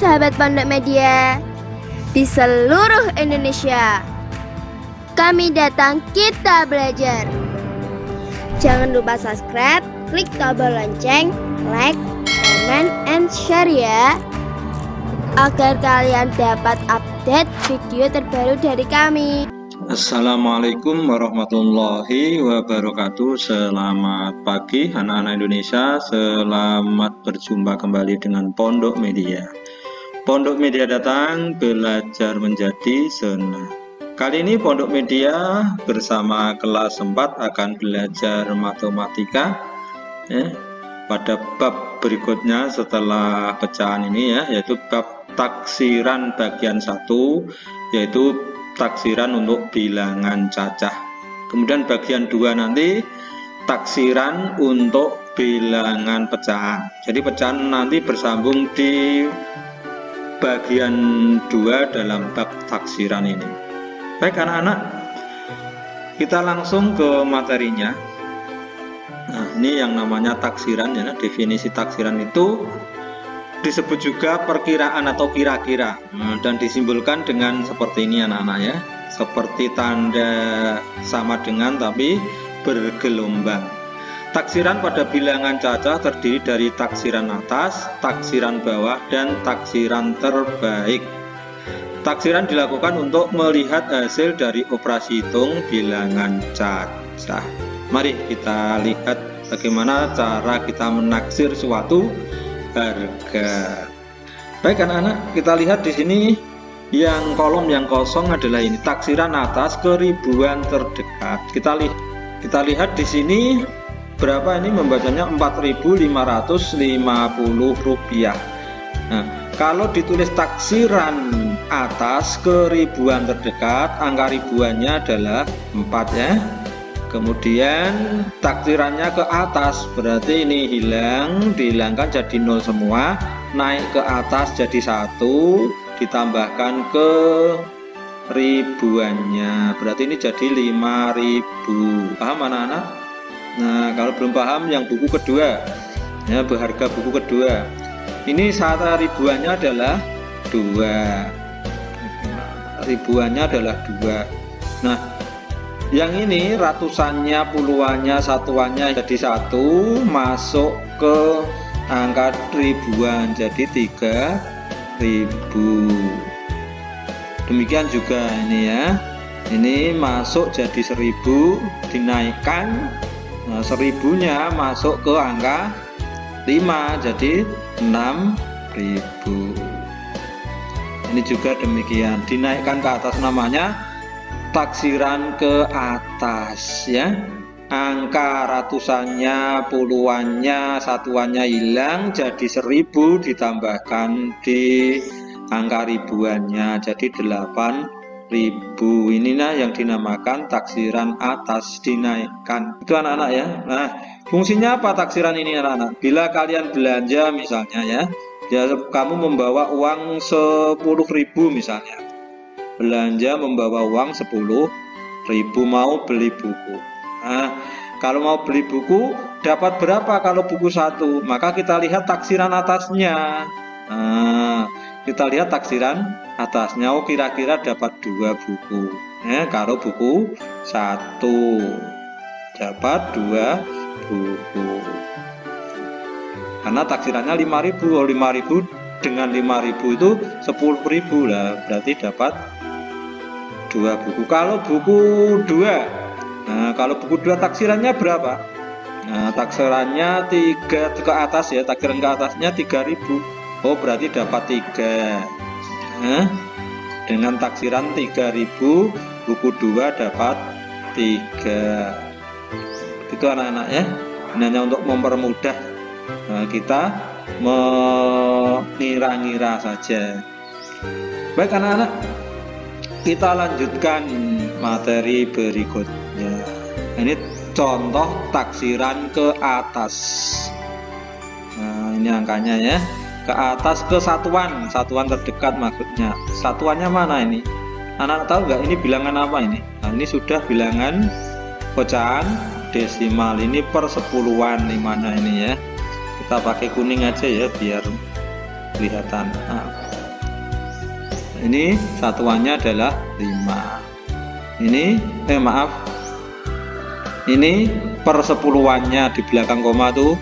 sahabat Pondok Media di seluruh Indonesia. Kami datang, kita belajar. Jangan lupa subscribe, klik tombol lonceng, like, comment, and share ya, agar kalian dapat update video terbaru dari kami. Assalamualaikum warahmatullahi wabarakatuh. Selamat pagi anak-anak Indonesia. Selamat berjumpa kembali dengan Pondok Media. Pondok Media datang, belajar menjadi senang. Kali ini Pondok Media bersama kelas 4 akan belajar matematika pada bab berikutnya setelah pecahan ini yaitu bab taksiran bagian 1, yaitu taksiran untuk bilangan cacah. Kemudian bagian 2 nanti taksiran untuk bilangan pecahan. Jadi pecahan nanti bersambung di bagian 2 dalam bab taksiran ini. Baik anak-anak, kita langsung ke materinya. Nah, ini yang namanya taksiran ya. Definisi taksiran itu disebut juga perkiraan atau kira-kira, dan disimbolkan dengan seperti ini anak-anak ya, seperti tanda sama dengan tapi bergelombang. Taksiran pada bilangan cacah terdiri dari taksiran atas, taksiran bawah, dan taksiran terbaik. Taksiran dilakukan untuk melihat hasil dari operasi hitung bilangan cacah. Mari kita lihat bagaimana cara kita menaksir suatu harga. Baik anak-anak, kita lihat di sini yang kolom yang kosong adalah ini taksiran atas ke ribuan terdekat. Kita lihat di sini berapa ini membacanya, Rp4.550. Nah, kalau ditulis taksiran atas ke ribuan terdekat, angka ribuannya adalah 4 ya. Kemudian taksirannya ke atas, berarti ini hilang, dihilangkan jadi 0 semua, naik ke atas jadi 1, ditambahkan ke ribuannya, berarti ini jadi 5.000. Paham anak-anak? Nah, kalau belum paham yang buku kedua ya, berharga buku kedua, ini satu ribuannya adalah 2, ribuannya adalah 2. Nah, yang ini ratusannya, puluhannya, satuannya jadi 1, masuk ke angka ribuan jadi 3.000. Demikian juga ini ya, ini masuk jadi 1.000, dinaikkan, nah, 1.000-nya masuk ke angka 5 jadi 6.000. Ini juga demikian, dinaikkan ke atas, namanya taksiran ke atas ya. Angka ratusannya, puluhannya, satuannya hilang jadi 1.000, ditambahkan di angka ribuannya jadi 8.000. Inilah yang dinamakan taksiran atas, dinaikkan. Itu anak-anak ya. Nah, fungsinya apa taksiran ini anak-anak? Bila kalian belanja misalnya ya, kamu membawa uang 10.000 misalnya, belanja membawa uang 10.000, mau beli buku. Nah, kalau mau beli buku dapat berapa kalau buku 1? Maka kita lihat taksiran atasnya. Nah, kita lihat taksiran atasnya, oh kira-kira dapat 2 buku. Kalau buku 1 dapat 2 buku. Karena taksirannya 5.000, oh 5.000 dengan 5.000 itu 10.000 lah, berarti dapat 2 buku. Kalau buku 2, nah kalau buku 2 taksirannya berapa? Nah, taksirannya 3 ke atas ya, taksiran ke atasnya 3.000. Oh berarti dapat 3. Nah, dengan taksiran 3.000, buku 2 dapat 3. Itu anak-anak ya. Ini hanya untuk mempermudah kita mengira-ngira saja. Baik anak-anak, kita lanjutkan materi berikutnya. Ini contoh taksiran ke atas. Nah, ini angkanya ya, ke atas ke satuan, satuan terdekat maksudnya. Satuannya mana ini? Anak tahu nggak ini bilangan apa ini? Nah, ini sudah bilangan pecahan desimal, ini per sepuluhan di mana ini ya. Kita pakai kuning aja ya biar kelihatan. Nah, Ini satuannya adalah 5. Ini ini persepuluhannya di belakang koma tuh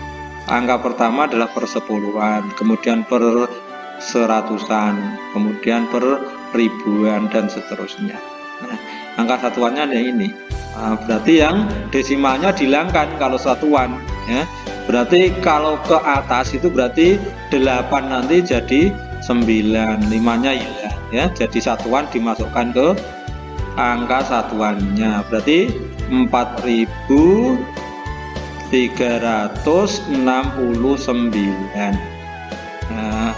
angka pertama adalah persepuluhan, kemudian per seratusan, kemudian per ribuan dan seterusnya. Nah, angka satuannya ada ini. Nah, berarti yang desimalnya dihilangkan kalau satuan ya. Berarti kalau ke atas itu berarti 8 nanti jadi 9, 5-nya hilang ya. Jadi satuan dimasukkan ke angka satuannya. Berarti 4.369. Nah,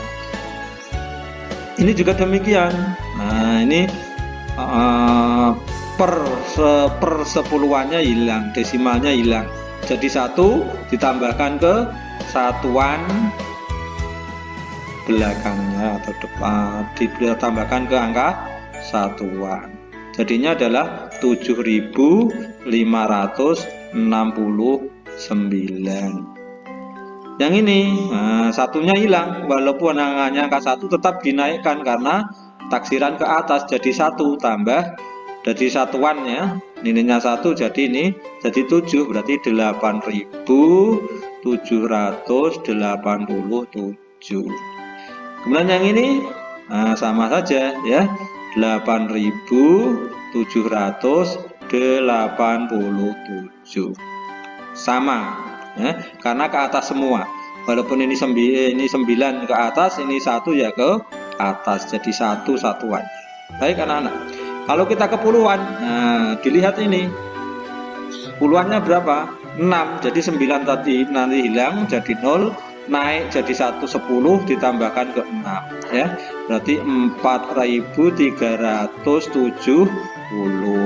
ini juga demikian. Nah, ini persepuluhannya hilang, desimalnya hilang. Jadi 1 ditambahkan ke satuan belakangnya atau depan, ditambahkan ke angka satuan. Jadinya adalah 7.569. Yang ini satunya hilang, walaupun hanya angka 1 tetap dinaikkan karena taksiran ke atas jadi 1 tambah jadi satuannya nilainya 1 jadi ini jadi 7, berarti 8.787. Kemudian yang ini sama saja ya, 8.787 sama ya, karena ke atas semua. Walaupun ini 9 ke atas, ini 1 ya ke atas, jadi 1 satuan. Baik anak-anak, kalau kita ke puluhan, dilihat ini puluhannya berapa? 6, jadi 9 tadi nanti hilang jadi 0, naik jadi 110 ditambahkan ke 6 ya, berarti 4.370.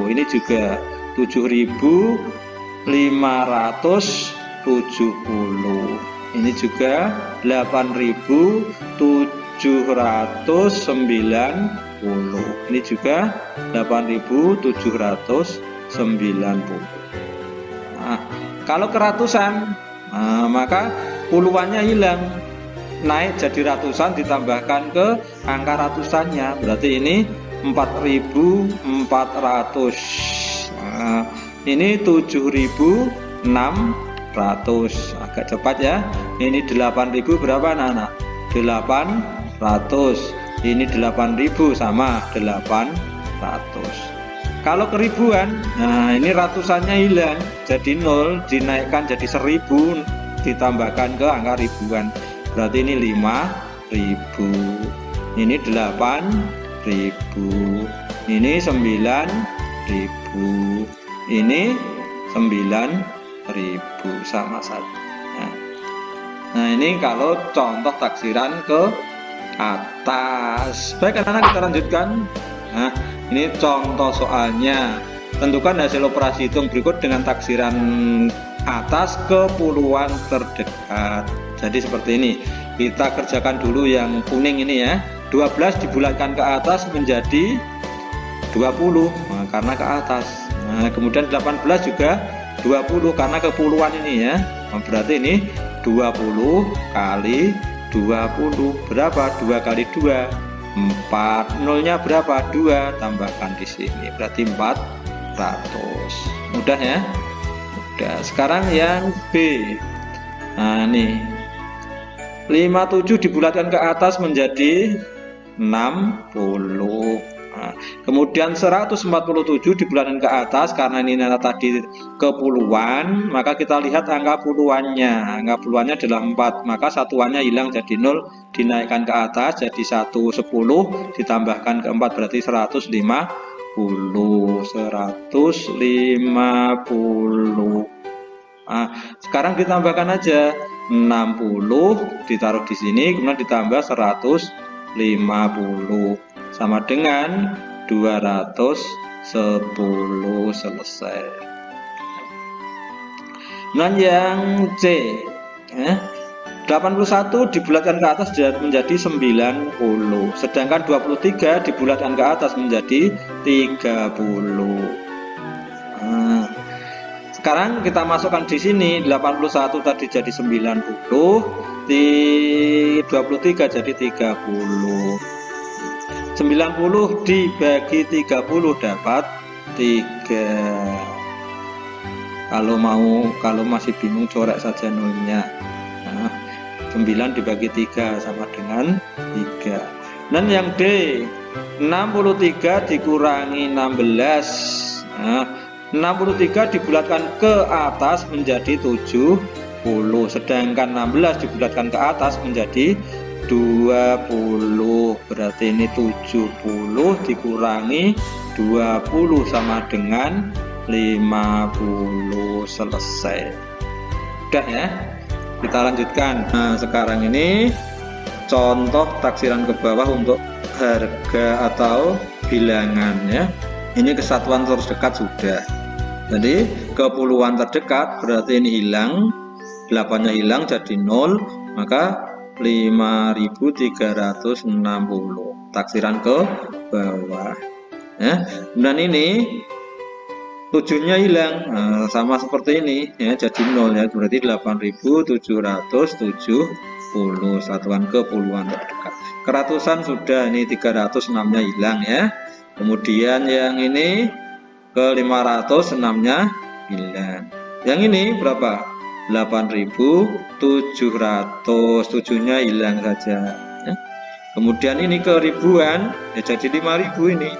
Ini juga 7.570. Ini juga 8.790. Ini juga 8.790. Nah, kalau ke ratusan, maka puluhannya hilang, naik jadi ratusan ditambahkan ke angka ratusannya, berarti ini 4.400. Ini 7.600. Agak cepat ya. Ini 8.000 berapa anak-anak? 800. Ini 8.000 sama 800. Kalau ke ribuan, ini ratusannya hilang jadi 0, dinaikkan jadi 1.000 ditambahkan ke angka ribuan, berarti ini 5.000. Ini 8.000. Ini 9.000. Ini 9.000 sama saja. Nah, ini kalau contoh taksiran ke atas. Baik anak-anak, kita lanjutkan. Nah, ini contoh soalnya. Tentukan hasil operasi hitung berikut dengan taksiran atas ke puluhan terdekat. Jadi seperti ini. Kita kerjakan dulu yang kuning ini ya. 12 dibulatkan ke atas menjadi 20 karena ke atas. Nah, kemudian 18 juga 20 karena ke puluhan ini ya. Berarti ini 20 kali 20 berapa? 2 kali 2 4, nolnya berapa? 2, tambahkan di sini berarti 400. Mudah ya? Mudah. Sekarang yang B. Nah, nih 57 dibulatkan ke atas menjadi 60. Nah, kemudian 147 dibulatkan ke atas karena ini tadi ke puluhan, maka kita lihat angka puluhannya. Angka puluhannya adalah 4, maka satuannya hilang jadi 0, dinaikkan ke atas jadi 110 ditambahkan ke 4 berarti 150. 150. Nah, sekarang ditambahkan aja 60 ditaruh di sini, kemudian ditambah 150 sama dengan 210. Selesai. Nah, yang C 81 dibulatkan ke atas menjadi 90, sedangkan 23 dibulatkan ke atas menjadi 30. Nah, sekarang kita masukkan di sini 81 tadi jadi 90, di 23 jadi 30. 90 dibagi 30 dapat 3. Kalau masih bingung coret saja nolnya. Nah, 9 dibagi 3 sama dengan 3. Dan yang D, 63 dikurangi 16. Nah, 63 dibulatkan ke atas menjadi 70, sedangkan 16 dibulatkan ke atas menjadi 20. Berarti ini 70 dikurangi 20 sama dengan 50. Selesai. Udah ya, kita lanjutkan. Nah, sekarang ini contoh taksiran ke bawah untuk harga atau bilangan ya. Ini kesatuan terdekat sudah. Jadi ke puluhan terdekat berarti ini hilang, 8-nya hilang jadi 0, maka 5360 taksiran ke bawah ya. Dan ini 7-nya hilang, nah, sama seperti ini ya, jadi 0 ya, berarti 8770 satuan ke puluhan terdekat. Keratusan sudah, ini 306-nya hilang ya. Kemudian yang ini ke 506-nya hilang. Yang ini berapa? 8700, 7-nya hilang saja ya. Kemudian ini ke ribuan ya, jadi 5000 ini.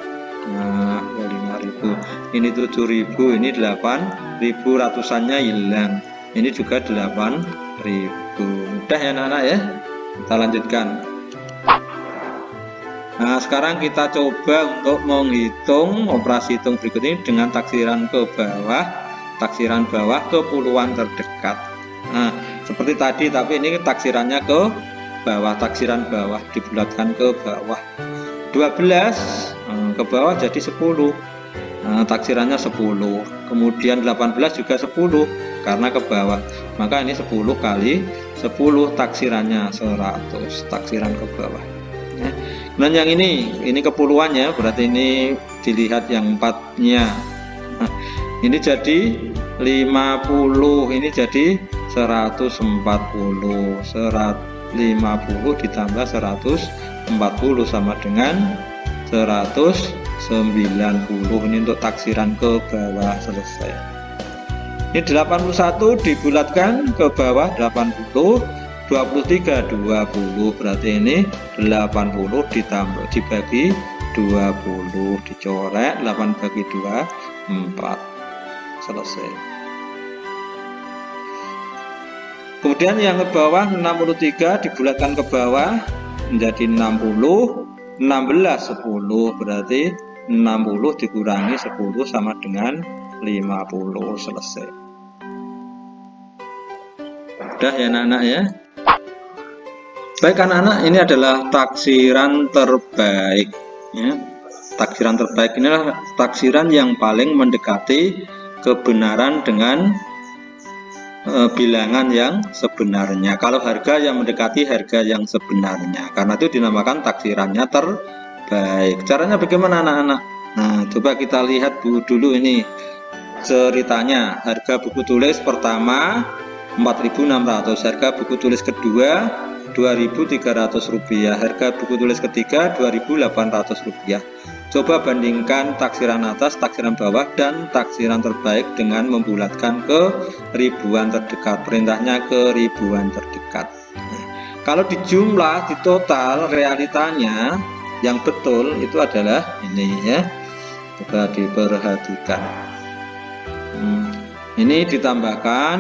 Nah, 5000 ini 7000, ini 8000, ratusannya hilang, ini juga 8000. Mudah ya anak-anak ya. Kita lanjutkan. Nah, sekarang kita coba untuk menghitung operasi hitung berikut ini dengan taksiran ke bawah, taksiran bawah ke puluhan terdekat. Nah, seperti tadi, tapi ini taksirannya ke bawah, taksiran bawah dibulatkan ke bawah. 12 ke bawah jadi 10, nah, taksirannya 10. Kemudian 18 juga 10 karena ke bawah, maka ini 10 kali 10 taksirannya 100, taksiran ke bawah ya. Dan yang ini kepuluhannya, berarti ini dilihat yang 4-nya. Nah, ini jadi 50, ini jadi 140, 50 ditambah 140 sama dengan 190. Ini untuk taksiran ke bawah. Selesai. Ini 81 dibulatkan ke bawah 80, 23 20, berarti ini 80 ditambah dibagi 20, dicoret 8 bagi 2 4. Selesai. Kemudian yang ke bawah 63 dibulatkan ke bawah menjadi 60, 16 10, berarti 60 dikurangi 10 sama dengan 50. Selesai. Udah ya anak-anak ya. Baik anak-anak, ini adalah taksiran terbaik ya. Taksiran terbaik ini adalah taksiran yang paling mendekati kebenaran dengan bilangan yang sebenarnya. Kalau harga yang mendekati harga yang sebenarnya, karena itu dinamakan taksirannya terbaik. Caranya bagaimana anak-anak? Nah, coba kita lihat dulu ini ceritanya. Harga buku tulis pertama 4.600, harga buku tulis kedua Rp2.300, harga buku tulis ketiga Rp2.800. Coba bandingkan taksiran atas, taksiran bawah, dan taksiran terbaik dengan membulatkan ke ribuan terdekat. Perintahnya ke ribuan terdekat. Nah, kalau di jumlah, di total, realitanya yang betul itu adalah ini ya. Coba diperhatikan. Ini ditambahkan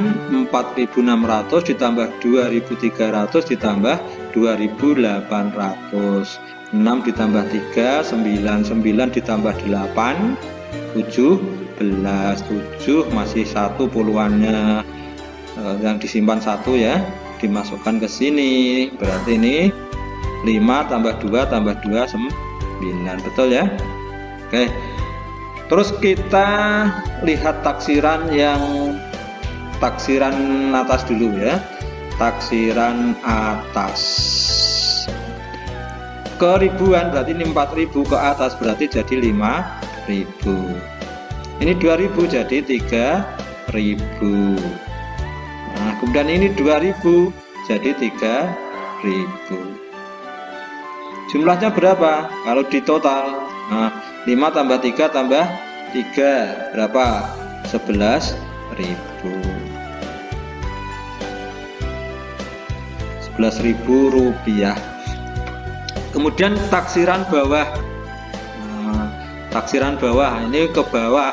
4.600 ditambah 2.300 ditambah 2.800. 6 ditambah 3 9, 9 ditambah 8 17, 7 masih 1 puluhannya yang disimpan 1 ya, dimasukkan ke sini, berarti ini 5 tambah 2 tambah 2 9, betul ya. Oke, terus kita lihat taksiran atas dulu ya. Taksiran atas ke ribuan, berarti ini 4.000 ke atas, berarti jadi 5.000. Ini 2.000 jadi 3.000. Nah, kemudian ini 2.000 jadi 3.000. Jumlahnya berapa? Kalau di total, nah 5 tambah 3 tambah 3 berapa? 11.000. 11.000 rupiah. Kemudian taksiran bawah. Nah, taksiran bawah ini ke bawah,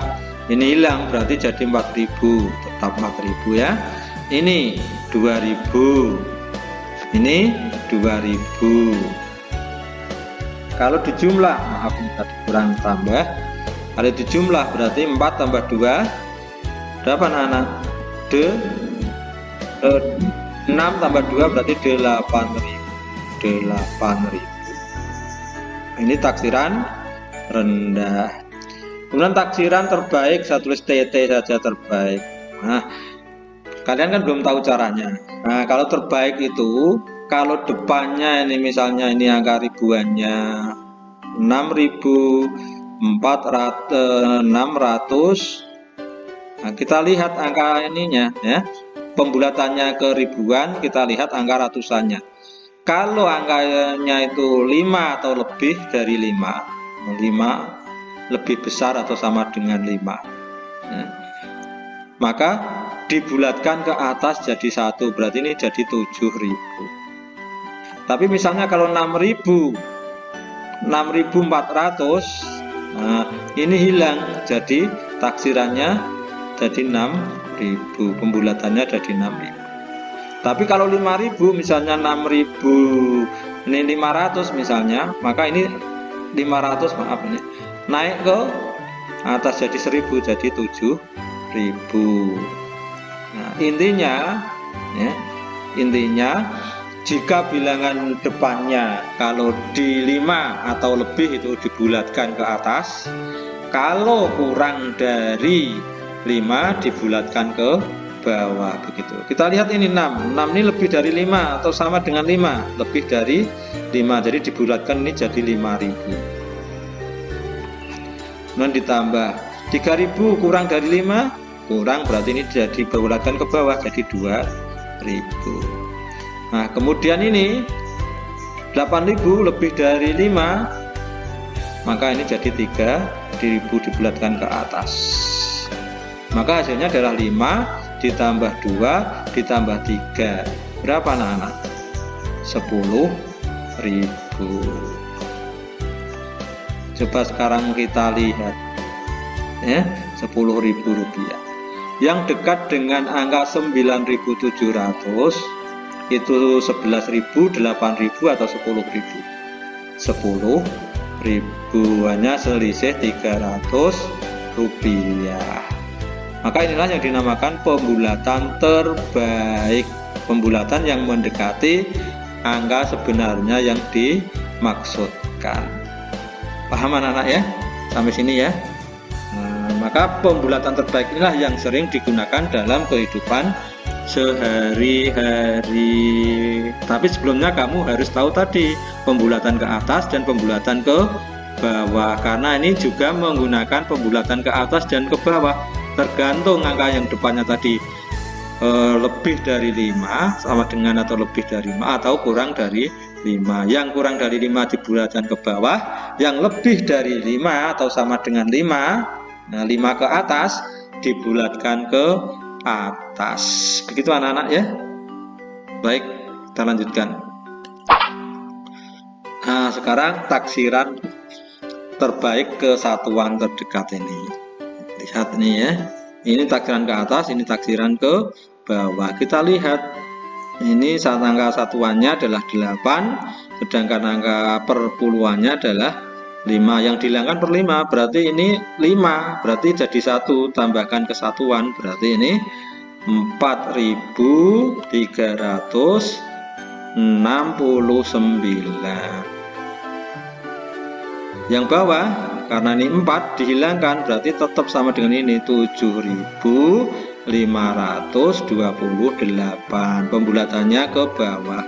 ini hilang berarti jadi 4.000, tetap 4.000 ya. Ini 2.000, ini 2.000. Kalau dijumlah, maaf ini tadi kurang tambah. Kalau dijumlah berarti 4 tambah 2 berapa anak-anak? 6 tambah 2 berarti 8.000. Ini taksiran rendah. Kemudian taksiran terbaik, saya tulis TT saja, terbaik. Nah, kalian kan belum tahu caranya. Nah, kalau terbaik itu, kalau depannya ini misalnya ini angka ribuannya 6.400. Nah, kita lihat angka ininya ya. Pembulatannya ke ribuan, kita lihat angka ratusannya. Kalau angkanya itu 5 atau lebih dari 5 lebih besar atau sama dengan 5 ya, maka dibulatkan ke atas jadi 1, berarti ini jadi 7.000. Tapi misalnya kalau 6.400, nah ini hilang, jadi taksirannya jadi 6.000, pembulatannya jadi 6.000. Tapi kalau 5.000 misalnya 6.000 ini 500 misalnya, maka ini 500 maaf ini naik ke atas jadi 1.000, jadi 7.000. Nah, intinya jika bilangan depannya kalau di 5 atau lebih itu dibulatkan ke atas, kalau kurang dari 5 dibulatkan ke bawah, begitu. Kita lihat ini 6 ini lebih dari 5 atau sama dengan 5, lebih dari 5, jadi dibulatkan ini jadi 5.000. Kemudian ditambah 3.000 kurang dari 5, kurang berarti ini jadi dibulatkan ke bawah jadi 2.000. Nah, kemudian ini 8.000 lebih dari 5, maka ini jadi 3.000 dibulatkan ke atas. Maka hasilnya adalah 5 ditambah 2 ditambah 3. Berapa anak-anak? 10.000. Coba sekarang kita lihat ya, 10.000 rupiah. Yang dekat dengan angka 9.700 itu 11.000, 8.000 atau 10.000? 10.000, hanya selisih 300 rupiah. Maka inilah yang dinamakan pembulatan terbaik, pembulatan yang mendekati angka sebenarnya yang dimaksudkan. Paham anak-anak ya? Sampai sini ya. Nah, maka pembulatan terbaik inilah yang sering digunakan dalam kehidupan sehari-hari. Tapi sebelumnya kamu harus tahu tadi pembulatan ke atas dan pembulatan ke bawah, karena ini juga menggunakan pembulatan ke atas dan ke bawah. Tergantung angka yang depannya tadi lebih dari 5 sama dengan atau lebih dari 5 atau kurang dari 5. Yang kurang dari 5 dibulatkan ke bawah, yang lebih dari 5 atau sama dengan 5, nah 5 ke atas dibulatkan ke atas. Begitu anak-anak ya. Baik, kita lanjutkan. Nah, sekarang taksiran terbaik ke satuan terdekat ini. Lihat nih ya, ini taksiran ke atas, ini taksiran ke bawah. Kita lihat ini angka satuannya adalah 8, sedangkan angka perpuluhannya adalah 5. Yang dihilangkan per 5 berarti ini 5, berarti jadi 1, tambahkan ke satuan berarti ini 4.369. Yang bawah karena ini 4 dihilangkan berarti tetap sama dengan ini 7.528. Pembulatannya ke bawah.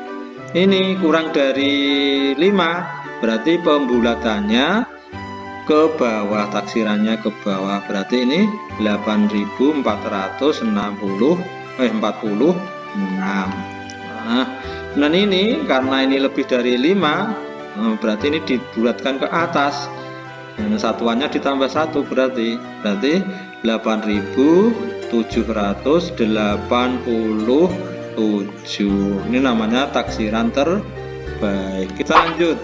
Ini kurang dari 5 berarti pembulatannya ke bawah, taksirannya ke bawah. Berarti ini 8.446. Nah, dan ini karena ini lebih dari 5, berarti ini dibulatkan ke atas. Satuannya ditambah 1 berarti 8.787. Ini namanya taksiran terbaik. Kita lanjut.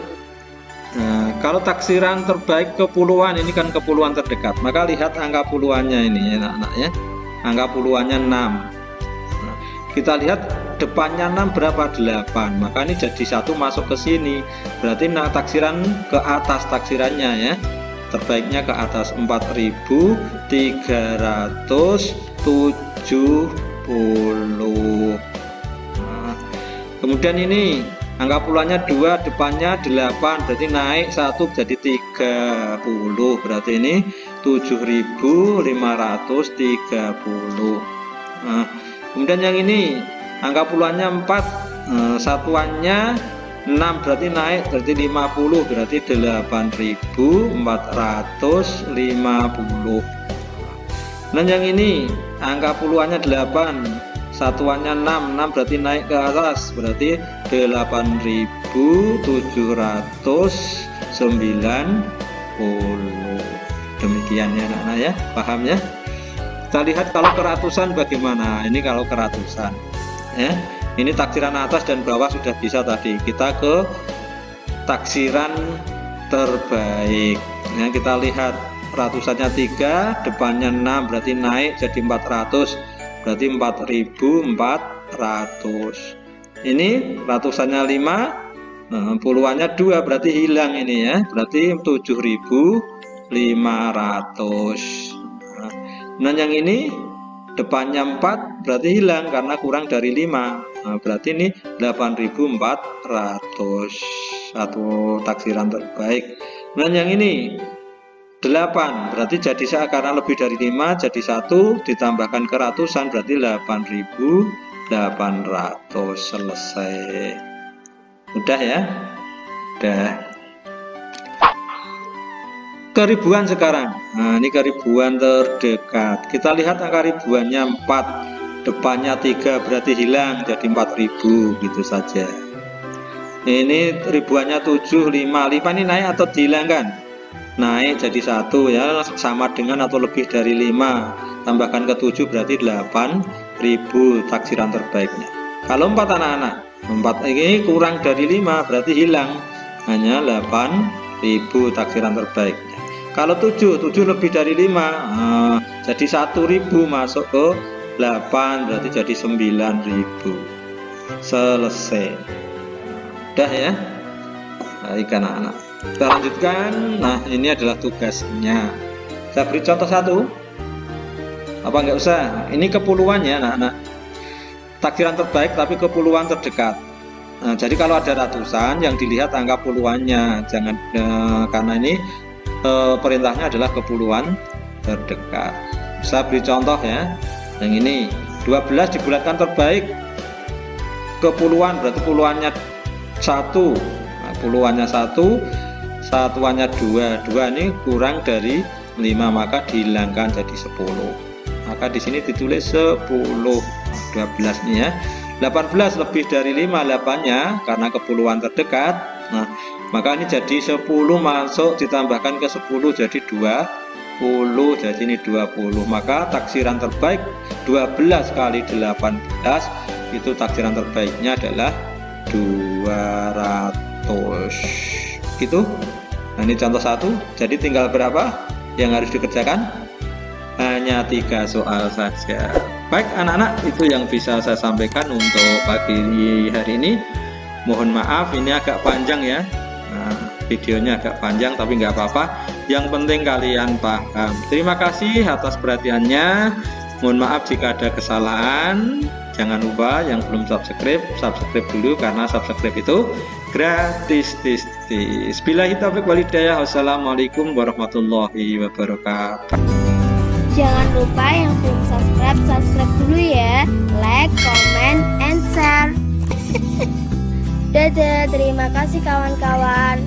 Kalau taksiran terbaik kepuluhan, ini kan kepuluhan terdekat, maka lihat angka puluhannya ini anak-anak ya. Angka puluhannya 6. Kita lihat depannya 6 berapa? 8. Maka ini jadi 1 masuk ke sini. Berarti taksiran ke atas taksirannya ya. Terbaiknya ke atas 4.370. Kemudian ini angka puluhannya 2, depannya 8, berarti naik 1 jadi 30. Berarti ini 7.530. Kemudian yang ini angka puluhannya 4, satuannya 6 berarti naik berarti 50, berarti 8.450. Dan yang ini angka puluhannya 8, satuannya 6 berarti naik ke atas berarti 8.790. Demikian ya anak-anak ya, paham ya? Kita lihat kalau keratusan bagaimana. Ini kalau keratusan ya, ini taksiran atas dan bawah sudah bisa tadi. Kita ke taksiran terbaik ya, kita lihat ratusannya 3, depannya 6 berarti naik jadi 400, berarti 4.400. Ini ratusannya 5, puluhannya 2 berarti hilang ini ya, berarti 7.500. Nah yang ini depannya 4 berarti hilang karena kurang dari 5. Berarti ini 8.400 atau taksiran terbaik. Nah yang ini 8 berarti jadi karena lebih dari 5 jadi 1 ditambahkan ke ratusan berarti 8.800. Selesai. Udah ya? Udah. Keribuan sekarang. Nah ini keribuan terdekat. Kita lihat angka ribuannya 4, depannya 3 berarti hilang jadi 4.000 gitu saja. Ini ribuannya 7, 5 ini naik atau dihilangkan? Naik jadi 1 ya, sama dengan atau lebih dari 5, tambahkan ke 7 berarti 8.000 taksiran terbaiknya. Kalau 4 anak-anak, 4 ini kurang dari 5 berarti hilang, hanya 8.000 taksiran terbaiknya. Kalau 7 lebih dari 5, jadi 1.000 masuk ke 8 berarti jadi 9.000. Selesai. Udah ya. Baik anak-anak. Kita lanjutkan. Nah ini adalah tugasnya. Saya beri contoh 1. Apa enggak usah? Ini kepuluhannya anak-anak. Taksiran terbaik tapi kepuluhan terdekat. Nah, jadi kalau ada ratusan yang dilihat angka puluhannya, jangan karena ini perintahnya adalah kepuluhan terdekat. Saya beri contoh ya. Yang ini 12 dibulatkan terbaik kepuluhan berarti puluhannya 1. Nah, puluhannya 1, satuannya 2. 2 ini kurang dari 5 maka dihilangkan jadi 10. Maka di sini ditulis 10. 12 nih ya. 18 lebih dari 5 8-nya karena kepuluhan terdekat. Nah, maka ini jadi 10 masuk ditambahkan ke 10 jadi 20, jadi ini 20. Maka taksiran terbaik 12 kali 18 itu taksiran terbaiknya adalah 200 gitu. Nah ini contoh 1. Jadi tinggal berapa yang harus dikerjakan? Hanya 3 soal saja. Baik anak-anak, itu yang bisa saya sampaikan untuk pagi hari ini. Mohon maaf ini agak panjang ya. Nah, videonya agak panjang tapi nggak apa-apa, yang penting kalian paham. Terima kasih atas perhatiannya. Mohon maaf jika ada kesalahan. Jangan lupa yang belum subscribe dulu karena subscribe itu gratis. Billahi taufiq wal hidayah. Wassalamualaikum warahmatullahi wabarakatuh. Jangan lupa yang belum subscribe dulu ya. Like, comment, and share. Dadah, terima kasih kawan-kawan.